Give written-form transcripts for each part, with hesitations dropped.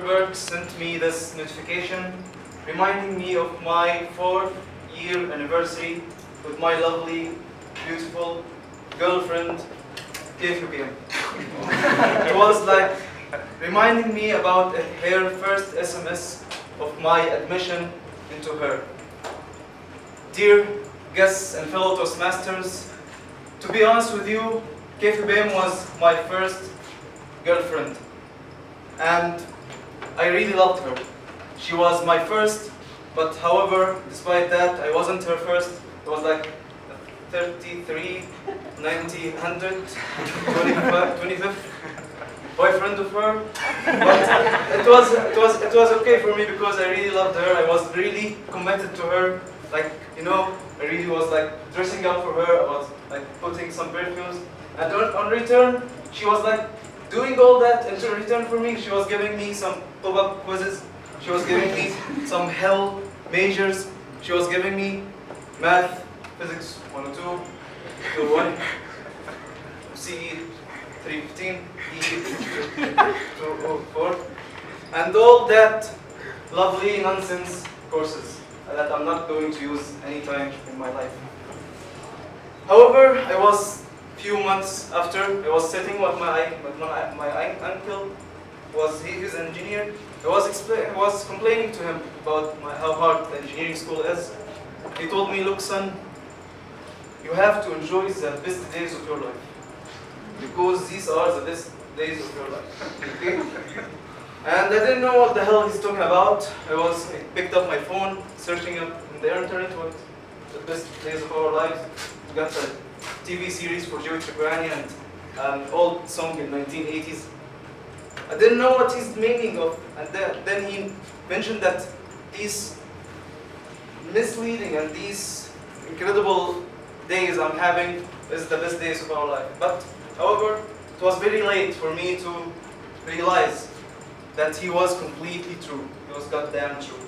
Zuckerberg sent me this notification reminding me of my 4th-year anniversary with my lovely, beautiful girlfriend, KFUPM. It was like reminding me about her first SMS of my admission into her. Dear guests and fellow Toastmasters, to be honest with you, KFUPM was my first girlfriend, and I really loved her. She was my first, but however, despite that, I wasn't her first. It was like 33, 90, 100, 25th boyfriend of her. But it was okay for me because I really loved her. I was really committed to her. Like, you know, I really was like dressing up for her. I was like putting some perfumes. And on return, she was like doing all that. And in return for me, she was giving me some pop-up quizzes. She was giving me some hell majors. She was giving me math, physics 102, 201, CE 315, E 204, and all that lovely nonsense courses that I'm not going to use anytime in my life. However, I was few months after, I was sitting with my uncle. He's an engineer. I was complaining to him about how hard the engineering school is. He told me, look son, you have to enjoy the best days of your life, because these are the best days of your life. Okay? And I didn't know what the hell he's talking about. I picked up my phone, searching up in the internet what the best days of our lives. We got a TV series for Joey Tribani and an old song in 1980s. I didn't know what he's meaning of, and then he mentioned that these misleading and these incredible days I'm having is the best days of our life. But however, it was very late for me to realize that he was completely true. He was goddamn true.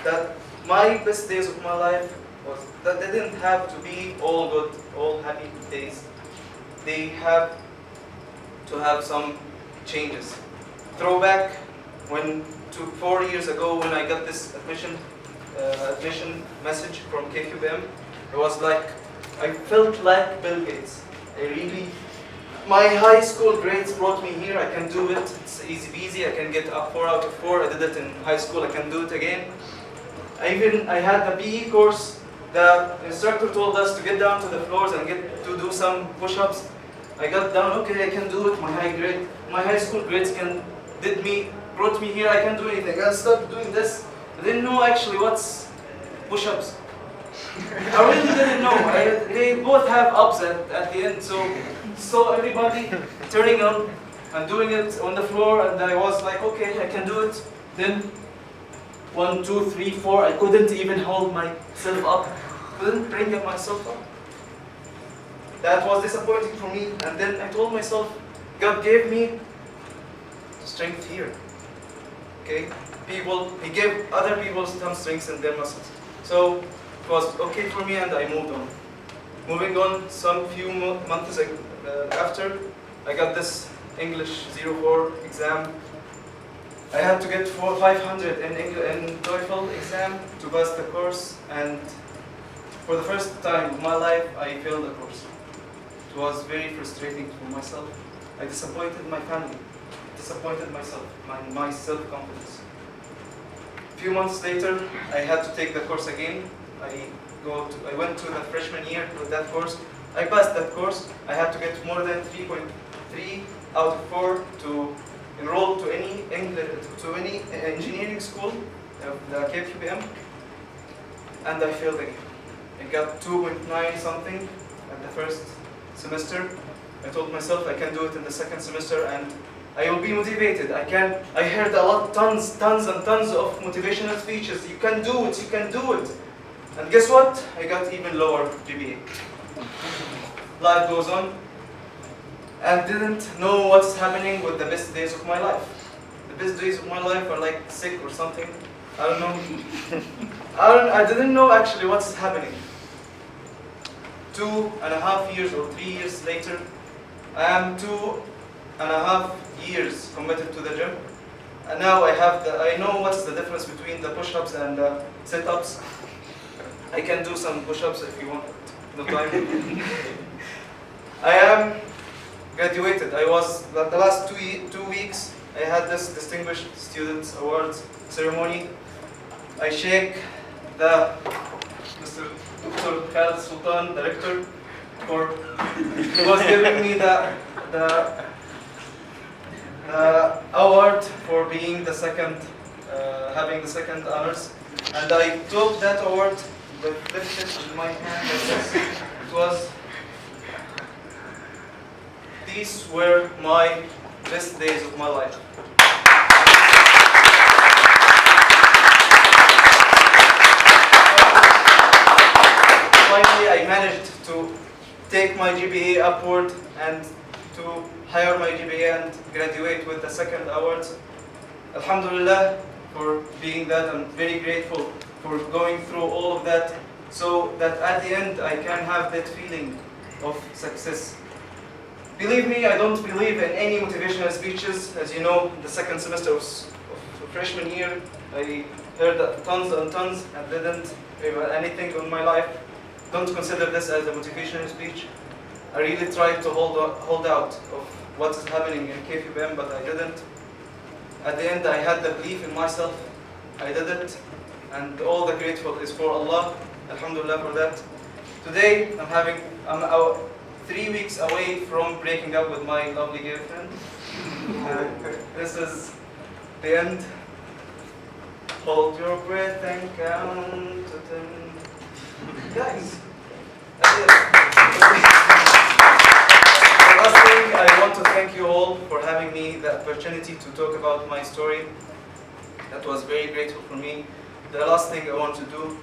That my best days of my life was that they didn't have to be all good, all happy days. They have to have some changes. Throwback to 4 years ago when I got this admission message from KFUPM. It was like, I felt like Bill Gates. My high school grades brought me here. I can do it. It's easy peasy. I can get a 4 out of 4. I did it in high school. I can do it again. I had a PE course. The instructor told us to get down to the floors and get to do some push-ups. I got down. Okay, I can do it. My high school grades brought me here. I can do anything. I started doing this. I didn't know actually what's push-ups. I really didn't know. They both have ups at the end. So everybody turning on and doing it on the floor, and I was like, okay, I can do it. Then 1, 2, 3, 4. I couldn't even hold myself up. Couldn't bring myself up. That was disappointing for me. And then I told myself, God gave me strength here. Okay, He gave other people some strengths in their muscles. So it was okay for me, and I moved on. Moving on, some few months after, I got this English 04 exam. I had to get 500 in TOEFL exam to pass the course, and for the first time in my life, I failed the course. It was very frustrating for myself. I disappointed my family, disappointed myself, my self-confidence. A few months later, I had to take the course again. I went to the freshman year with that course. I passed that course. I had to get more than 3.3 out of 4 to enroll to any engineering school, the KFUPM, and I failed again. I got 2.9 something at the first semester. I told myself I can do it in the second semester, and I will be motivated. I heard tons and tons of motivational speeches. You can do it, you can do it. And guess what? I got even lower GPA. Life goes on. And didn't know what's happening with the best days of my life. The best days of my life are like sick or something. I don't know. I didn't know actually what's happening. 2.5 years or 3 years later, I am years committed to the gym. And now I know what's the difference between the push-ups and the sit-ups. I can do some push-ups if you want. No time. I am graduated. I was the last 2 weeks. I had this Distinguished Students Awards ceremony. I shake the Mr. Dr. Khaled Sultan, director, for he was giving me the award for being the second, having the second honors, and I took that award with lifted in my hand like this. It was. These were my best days of my life. Finally, I managed to take my GPA upward and to higher my GPA and graduate with the second awards. Alhamdulillah for being that. I'm very grateful for going through all of that so that at the end I can have that feeling of success. Believe me, I don't believe in any motivational speeches. As you know, the second semester of freshman year, I heard tons and tons and didn't have anything in my life. Don't consider this as a motivational speech. I really tried to hold out of what is happening in KFUPM, but I didn't. At the end, I had the belief in myself. I did it, and all the grateful is for Allah. Alhamdulillah for that. Today, I'm 3 weeks away from breaking up with my lovely girlfriend. This is the end. Hold your breath and count to 10. Guys, that's it. The last thing, I want to thank you all for having me the opportunity to talk about my story. That was very grateful for me. The last thing I want to do